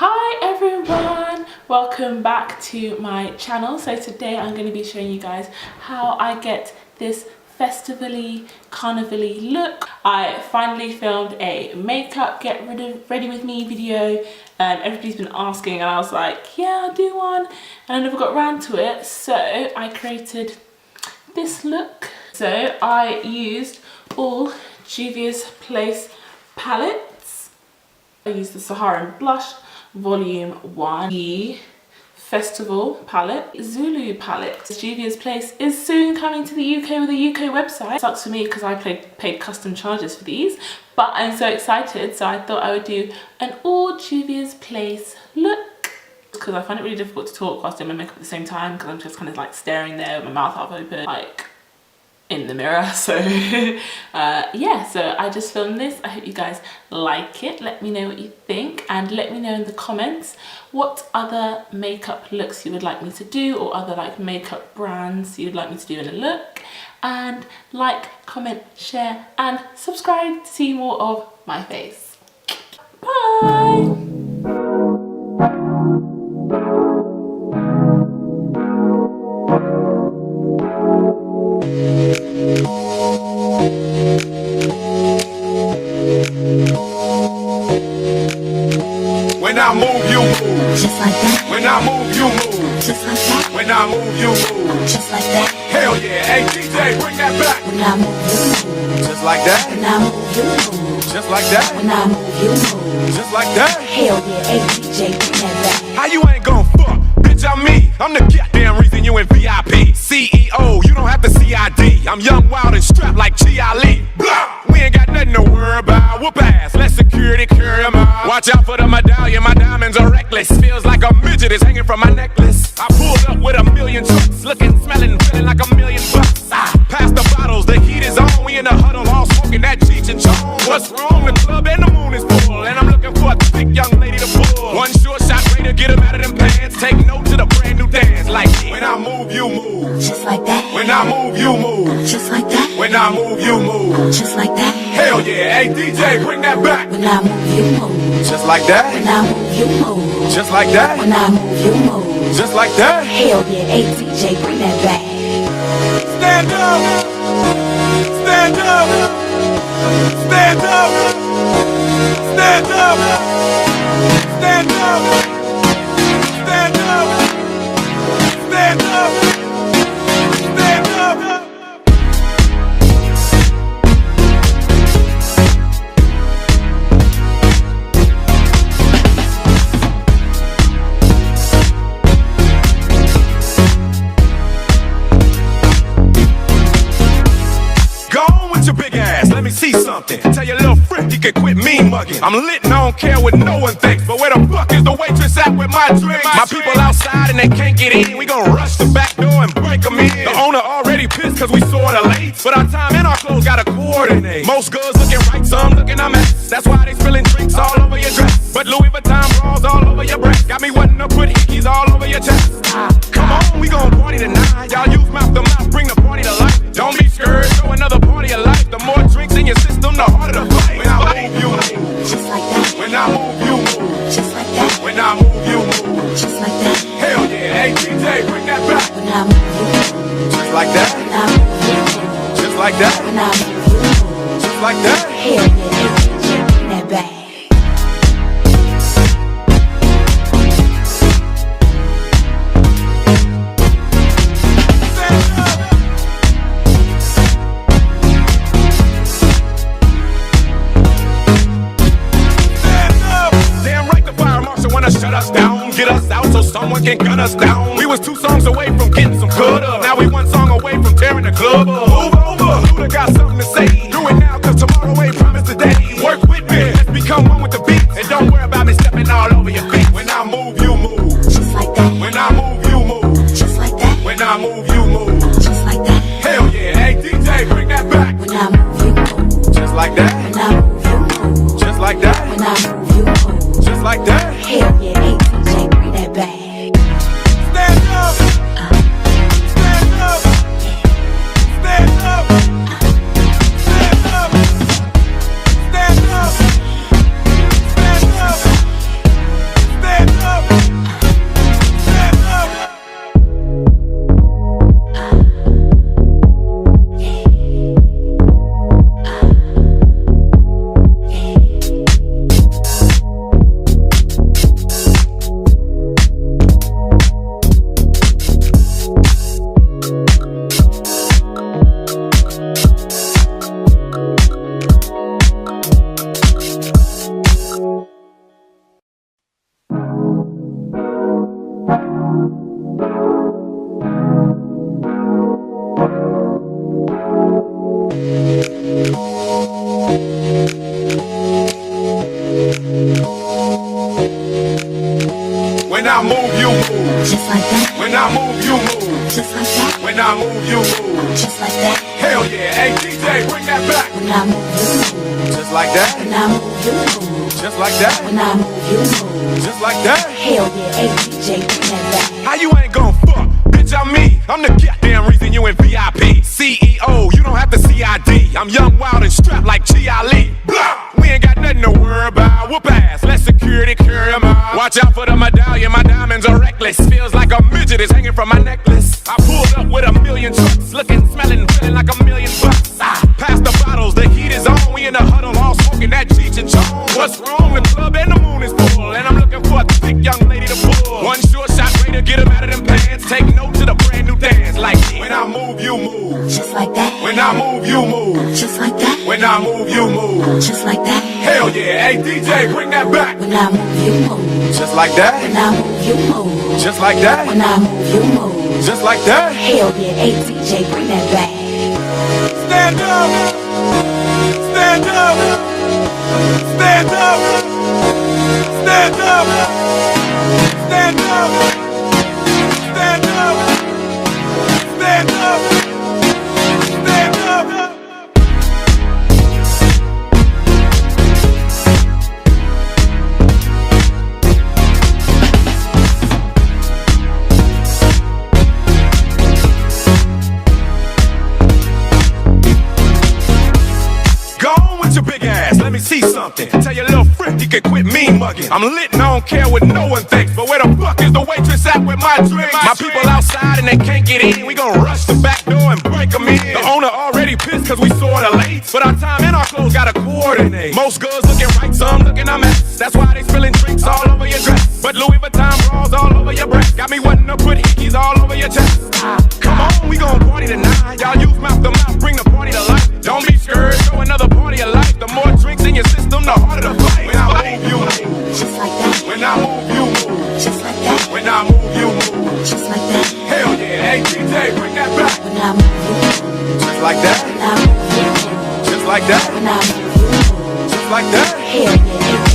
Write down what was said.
Hi everyone, welcome back to my channel. So today I'm going to be showing you guys how I get this festival-y, carnival-y look. I finally filmed a makeup get ready with me video and everybody's been asking and I was like, yeah, I'll do one, and I never got around to it, so I created this look. So I used all Juvia's Place palettes. I used the Saharan Blush Volume 1, the Festival palette, Zulu palette. Juvia's Place is soon coming to the UK with a UK website. Sucks for me because I paid custom charges for these, but I'm so excited, so I thought I would do an all Juvia's Place look because I find it really difficult to talk whilst doing my makeup at the same time because I'm just kind of like staring there with my mouth half open, like in the mirror. So yeah, so I just filmed this. I hope you guys like it. Let me know what you think and let me know in the comments what other makeup looks you would like me to do or other like makeup brands you'd like me to do in a look, and like, comment, share and subscribe to see more of my face. Bye. When I move, you move. Just like that. When I move, you move. Just like that. When I move, you move. Just like that. Hell yeah, hey DJ, bring that back. When I move, you move. Just like that. When I move, you move. Just like that. When I move, you move. Just like that. Hell yeah, hey DJ, bring that back. How you ain't gon' fuck? Bitch, I'm me. I'm the goddamn reason you in VIP. CEO, you don't have to CID. I'm young, wild, and strapped like Chi Ali. Blah! We ain't got nothing to worry about. Whoop ass, let security carry 'em out. Watch out for the medallion, my diamonds are reckless. Feels like a midget is hanging from my necklace. I pulled up with a million trucks, looking, smelling, feeling like $1 million bucks. Pass the bottles, the heat is on. We in the huddle, all smoking that Cheech and Chong. What's wrong? The club and the moon is full, and I'm looking for a thick young lady to pull. One short shot, way to get 'em out of them pants. Take note to the brand new dance, like when I move, you move. Just like that. When I move, you move. Just like that. When I move, you move. Just like that. Hell yeah, hey DJ, bring that back. When I move, you move. Just like that. When I move, you move. Just like that. When I move, you move. Just like that. Hell yeah, hey DJ, bring that back. Stand up. Stand up. Stand up. Stand up. Stand up. Stand up. Stand up. Stand up. Let me see something. Tell your little friend he can quit mean mugging. I'm lit and I don't care what no one thinks. But where the fuck is the waitress at with my drink? My people outside and they can't get in. We gon' rush the back door and break them in. The owner already pissed cause we sorta late. But our time and our clothes gotta coordinate. Most girls looking right, some looking a mess. That's why they spilling drinks all over your dress. But Louis Vuitton bras all over your breast. Got me wanting to put hickeys all over your chest. Come on, we gon' party tonight. Y'all use mouth to mouth, bring the party to life. Don't be scared, show another party of life. The more drinks in your system, the harder the fight. When I move, you move. Just like that. When I move, you move. Just like that. When I move, you move. Just like that. Hell yeah, hey DJ, bring that back. When I move, you move. Just like that. When I move, you move. Just like that. When I move, you move. Just like that. Hell yeah, hey DJ, bring that back. Shut us down, get us out so someone can gun us down. We was 2 songs away from getting some good up. Now we 1 song away from tearing the club up. Move over, Luda got something to say. Do it now cause tomorrow ain't promised today. Work with me, let's become one with the beat. And don't worry about me stepping all over your feet. When I move, you move. Just like that. When I move, you move. Just like that. When I move, you move. Just like that. Hell yeah, hey DJ, bring that back. When I move, you move. Just like that. When I move, you move. Just like that. When I move, you move. Just like that. Hell yeah, hey DJ, bring that back. Stand up. Stand up. Stand up. Stand When I move, you move. Just like that. When I move, you move. Just like that. When I move, you move. Just like that. Hell yeah, hey DJ, bring that back. When I move, you move. Just like that. When I move, you move. Just like that. When I move, you move. Just like that. Hell yeah, hey DJ, bring that back. How you ain't gon' fuck? Bitch, I'm me. I'm the goddamn reason you in VIP. CEO, you don't have to CID. I'm young, wild, and strapped like G.I. Blah! We ain't got nothing to worry about. Whoop ass, let security carry 'em out. Watch out for the medallion, my diamonds are reckless. Feels like a midget is hanging from my necklace. I pulled up with a million trucks, looking, smelling, feeling like $1,000,000. Pass the bottles, the heat is on. We in the huddle, all smoking that Cheech and Chong. What's wrong? The club and the moon is full, and I'm looking for a thick young lady to pull. One short shot, way to get 'em out of them pants. Take note to the brand new dance, like when I move, you move. Just like that. When I move, you move. Just like that. When I move, you move. Just like that. Hell yeah, hey DJ, bring that back. When I move, you move. Just like that. When I move, you move. Just like that. When I move, you move. Just like that. Hell yeah, hey DJ, bring that back. Stand up. Stand up. Stand up. Stand up. Stand up. Stand up. Stand up. Stand up. Your big ass, let me see something. Tell your little friend he can quit mean mugging. I'm lit and I don't care what no one thinks. But where the fuck is the waitress at with my drink? My people outside and they can't get in. We gon' rush the back door and break them in. The owner already pissed cause we sorta late. But our time and our clothes gotta coordinate. Most girls looking right, some looking a mess. That's why they spilling drinks all over your dress. But Louis Vuitton bras all over your breast. Got me wanting to put hickeys all over your chest. Come on, we gon' party tonight. Y'all use mouth to mouth, bring the party to life. Don't be scared, show another party of life. The more drinks in your system, the harder the fight. When I move, you move. Just like that. When I move, you move. Just like that. When I move, you move. Just like that. Hell yeah, hey DJ, bring that back. When I move, you move. Just like that. When I move, you move. Just like that. When I move, you move. Just like that. Hell yeah, hey